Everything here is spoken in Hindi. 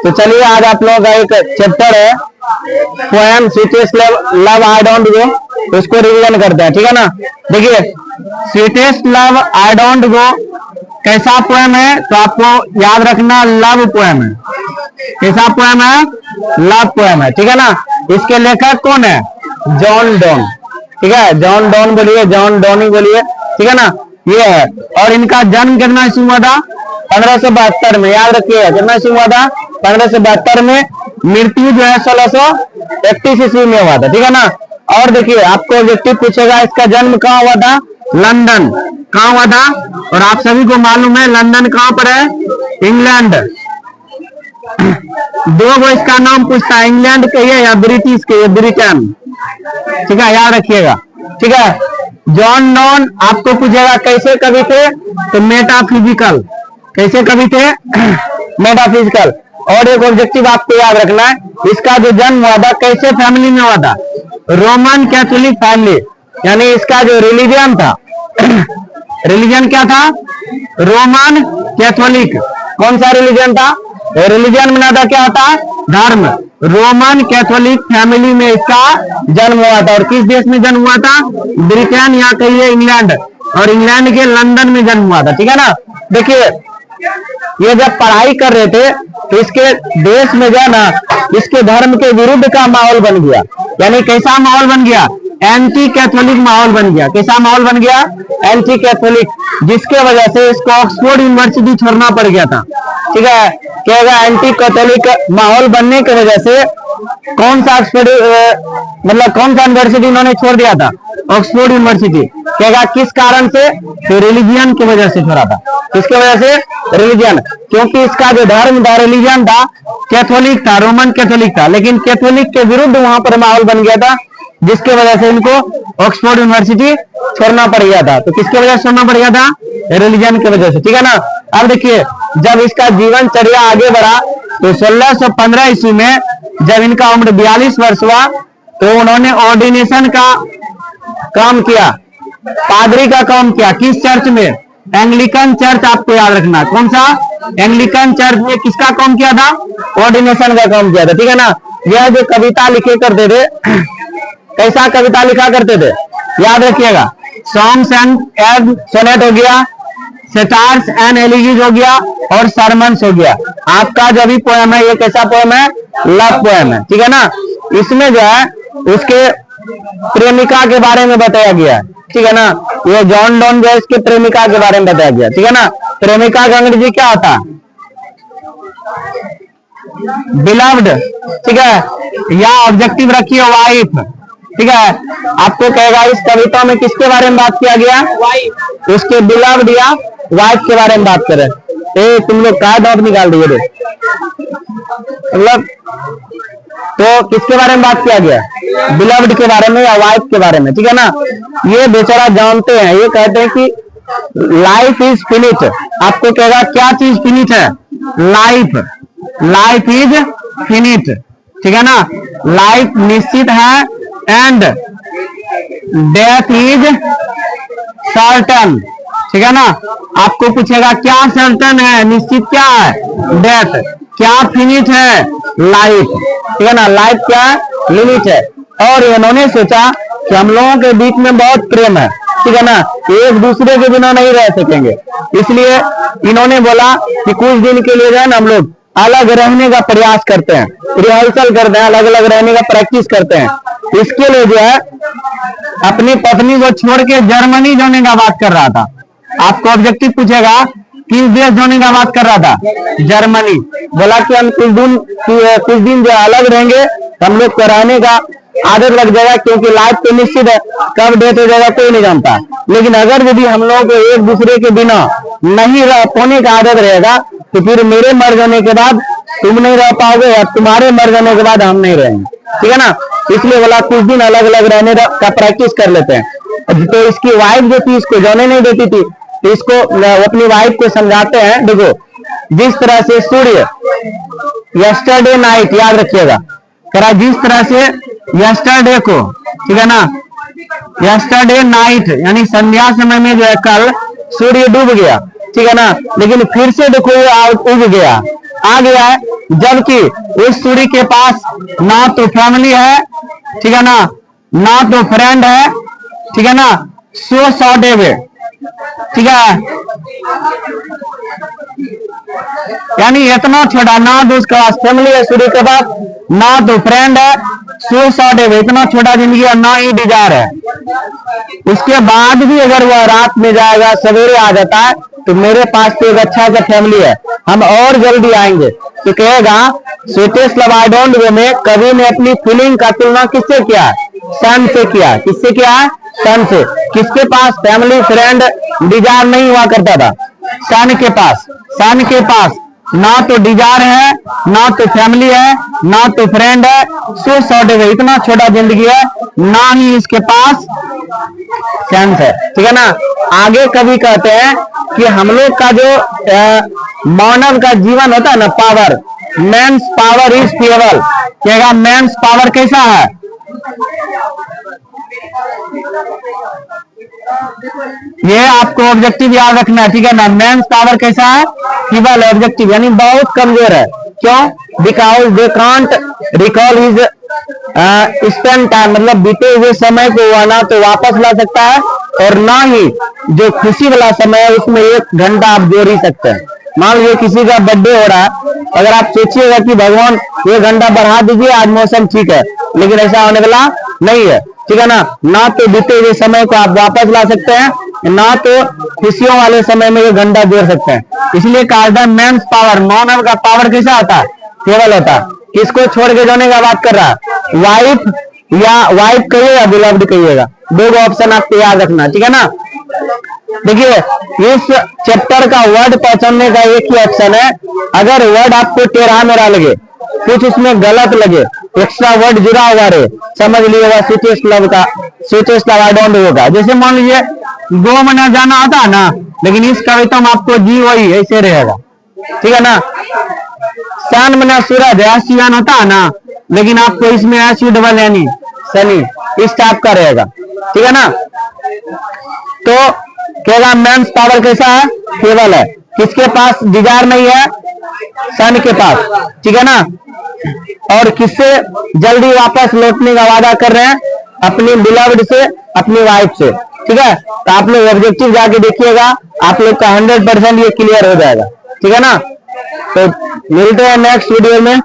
तो चलिए आज आप लोगों का एक चैप्टर है poem sweetest love I don't go, उसको रिवीजन करते हैं, ठीक है ना। देखिए sweetest love I don't go कैसा पोएम है, तो आपको याद रखना लव पोएम है। कैसा पोएम है? लव पोएम है, ठीक है ना। इसके लेखक कौन है? जॉन डोन, ठीक है। जॉन डोन बोलिए, जॉन डोनी बोलिए, ठीक है ना। ये है, और इनका जन्म कितना ईस्वी हुआ था? 1572 में। याद रखिएगा कितना ईस्वी हुआ था? 1572 में। मृत्यु जो है 1631 ईस्वी में हुआ था, ठीक है ना। और देखिए आपको ऑब्जेक्टिव पूछेगा इसका जन्म कहाँ हुआ था? लंदन। कहाँ हुआ था? और आप सभी को मालूम है लंदन कहाँ पर है? इंग्लैंड। दो वो इसका नाम पूछता है, इंग्लैंड के या ब्रिटिश के? ब्रिटेन, ठीक है, याद रखिएगा, ठीक है। जॉन डोन आपको पूछेगा कैसे कवि थे, तो मेटाफिजिकल। कैसे कवि थे? मेटाफिजिकल। और एक ऑब्जेक्टिव आपको याद रखना है, इसका जो जन्म हुआ था कैसे फैमिली में हुआ था? रोमन कैथोलिक फैमिली, यानी इसका जो रिलीजन था रिलीजन क्या था? Roman Catholic. कौन सा रिलीजन था? रिलीजन में था क्या था? धर्म। रोमन कैथोलिक फैमिली में इसका जन्म हुआ था। और किस देश में जन्म हुआ था? ब्रिटेन या कहिए इंग्लैंड, और इंग्लैंड के लंदन में जन्म हुआ था, ठीक है ना। देखिए ये जब पढ़ाई कर रहे थे तो इसके देश में जो है ना, इसके धर्म के विरुद्ध का माहौल बन गया। यानी कैसा माहौल बन गया? एंटी कैथोलिक माहौल बन गया। कैसा माहौल बन गया? एंटी कैथोलिक, जिसके वजह से इसको ऑक्सफोर्ड यूनिवर्सिटी छोड़ना पड़ गया था, ठीक है। कहेगा एंटी कैथोलिक माहौल बनने की वजह से कौन सा ऑक्सफोर्ड मतलब कौन सा यूनिवर्सिटी इन्होंने छोड़ दिया था? Oxford university. कहेगा किस कारण से? तो रिलीजियन की वजह से छोड़ा था। किसके वजह से? रिलीजियन। क्योंकि इसका जो धर्म था, रिलीजन था, कैथोलिक था, रोमन कैथोलिक था, लेकिन कैथोलिक के विरुद्ध वहां पर माहौल बन गया था, जिसके वजह से इनको ऑक्सफोर्ड यूनिवर्सिटी छोड़ना पड़ गया था। तो किसके वजह से छोड़ना पड़ गया था? रिलीजन की वजह से, ठीक है ना। अब देखिए जब इसका जीवन चर्या आगे बढ़ा तो 1615 ईस्वी में जब इनका उम्र 42 वर्ष हुआ तो उन्होंने ऑर्डिनेशन का काम किया, पादरी का काम किया। किस चर्च में? Anglican church. आपको याद रखना कौन सा? एंग्लिकन चर्च में किसका काम किया था? ऑर्डिनेशन का काम किया था, ठीक है ना। यह जो कविता लिखे करते थे कैसा कविता लिखा करते थे? याद रखिएगा, सॉन्ग्स एंड सोनेट हो गया, सेटार्स एंड एलिजीज हो गया, और सरमन्स हो गया। आपका जो भी पोएम है ये कैसा पोएम है? लव पोएम है, ठीक है ना। इसमें जो है उसके प्रेमिका के बारे में बताया गया है, ठीक है ना। ये जॉन डोन जो है इसके प्रेमिका के बारे में बताया गया, ठीक है ना। प्रेमिका का अंग्रेजी क्या होता है? बिलव्ड, ठीक है। या ऑब्जेक्टिव रखिए वाइफ, ठीक है। आपको कहेगा इस कविता में किसके बारे में बात किया गया? वाइफ। उसके बिलव्ड या वाइफ के बारे में बात करें। तुम लोग क्या दांत निकाल दिए थे मतलब, तो किसके बारे में बात किया गया? बिलव्ड के बारे में या वाइफ के बारे में, ठीक है ना। ये बेचारा जानते हैं, ये कहते हैं कि लाइफ इज फिनिट। आपको कहेगा क्या चीज फिनिट है? लाइफ। लाइफ इज फिनिट, ठीक है ना। लाइफ निश्चित है, एंड डेथ इज सर्टन, ठीक है ना। आपको पूछेगा क्या सर्टन है? निश्चित क्या है? डेथ। क्या फिनिट है? लाइफ, ठीक है ना। लाइफ क्या है? लिमिट है। और इन्होंने सोचा कि हम लोगों के बीच में बहुत प्रेम है, ठीक है ना, एक दूसरे के बिना नहीं रह सकेंगे, इसलिए इन्होंने बोला कि कुछ दिन के लिए जो है ना हम लोग अलग रहने का प्रयास करते हैं, रिहर्सल करते हैं, अलग अलग रहने का प्रैक्टिस करते हैं। इसके लिए जो है अपनी पत्नी को छोड़ के जर्मनी जाने का बात कर रहा था। आपको ऑब्जेक्टिव पूछेगा किस देश जाने का बात कर रहा था? जर्मनी। बोला कि हम कुछ दिन जो अलग रहेंगे, हम लोग को रहने का आदत लग जाएगा, क्योंकि लाइफ तो निश्चित है, कब डेथ हो जाएगा कोई नहीं जानता। लेकिन अगर यदि हम लोगों को एक दूसरे के बिना नहीं रह पाने का आदत रहेगा तो फिर मेरे मर जाने के बाद तुम नहीं रह पाओगे, या तुम्हारे मर जाने के बाद हम नहीं रहेंगे, ठीक है ना। इसलिए बोला कुछ दिन अलग अलग रहने का प्रैक्टिस कर लेते हैं। तो इसकी वाइफ जो थी इसको जाने नहीं देती थी, तो इसको अपनी वाइफ को समझाते हैं। देखो जिस तरह से सूर्य यस्टरडे नाइट, याद रखिएगा, करा जिस तरह से यस्टरडे को, ठीक है ना, यस्टरडे नाइट यानी संध्या समय में जो है कल सूर्य डूब गया, ठीक है ना, लेकिन फिर से देखो ये उग गया, आ गया है, जबकि इस सूर्य के पास ना तो फैमिली है, ठीक है ना तो फ्रेंड है, ठीक है ना, सो शॉर्ट वे, ठीक है, यानी इतना छोटा, ना तो उसके पास फैमिली है सूर्य के पास, ना तो फ्रेंड है, सो शॉर्ट है, इतना छोटा जिंदगी है, ना ही डिजायर है। उसके बाद भी अगर वह रात में जाएगा, सवेरे आ जाता है, तो मेरे पास तो एक अच्छा सा फैमिली है, हम और जल्दी आएंगे। तो कहेगा स्वीटेस्ट लव आई डोंट वे में कवि ने अपनी फीलिंग का तुलना किससे किया? सन से किया। किससे किया? सन से। किसके पास फैमिली फ्रेंड डिजायर नहीं हुआ करता था? सन के पास। सन के पास ना तो डिजायर है, ना तो फैमिली है, ना तो फ्रेंड है, सो शॉर्ट है, इतना छोटा जिंदगी है, ना ही इसके पास सेंस है, ठीक है ना। आगे कभी कहते हैं कि हम लोग का जो मानव का जीवन होता है ना, power, men's power is fable. कहेगा मेंस पावर कैसा है? ये आपको ऑब्जेक्टिव याद रखना है, ठीक है ना। मेंस पावर कैसा है? फेबल ऑब्जेक्टिव, यानी बहुत कमजोर है। क्यों? Because they can't recall his spend time, मतलब बीते हुए समय को वह ना तो वापस ला सकता है, और ना ही जो खुशी वाला समय है उसमें 1 घंटा आप जोड़ ही सकते हैं। मान लीजिए किसी का बर्थडे हो रहा है, अगर आप सोचिएगा कि भगवान 1 घंटा बढ़ा दीजिए, आज मौसम ठीक है, लेकिन ऐसा होने वाला नहीं है, ठीक है ना तो बीते हुए समय को आप वापस ला सकते हैं, ना तो खुशियों वाले समय में 1 घंटा जोड़ सकते हैं। इसलिए कहा जाता है मेंस पावर, मानव का पावर कैसा होता है? केवल होता है। किसको छोड़ के जाने का बात कर रहा है? वाइफ, या वाइफ कहिएगा, बिलव्ड कहिएगा, 2 ऑप्शन आपको याद रखना, ठीक है ना। देखिए इस चैप्टर का वर्ड पहचानने का एक ही ऑप्शन है। अगर वर्ड आपको टेढ़ा मेढ़ा लगे, कुछ उसमें गलत लगे, एक्स्ट्रा वर्ड जुड़ा हुआ रहे, समझ लीजिएगा स्वीटेस्ट लव का, स्वीटेस्ट लव आई डोंट होगा। जैसे मान लीजिए गो मना जाना आता है ना, लेकिन इस कविता में आपको जी वही ऐसे रहेगा, ठीक है ना। सन मना सूरज, एस होता है ना, लेकिन आपको इसमें एस यू डबल यानी सनी, इस टाइप का रहेगा, ठीक है ना। तो कहेगा मेंस पावर कैसा है? फेबल है। किसके पास डिजायर नहीं है? सन के पास, ठीक है ना। और किससे जल्दी वापस लौटने का वादा कर रहे हैं? अपनी बिलव्ड से, अपनी वाइफ से, ठीक है। तो आप लोग ऑब्जेक्टिव जाके देखिएगा, आप लोग का 100% ये क्लियर हो जाएगा, ठीक है ना। तो मिलते हैं नेक्स्ट वीडियो में।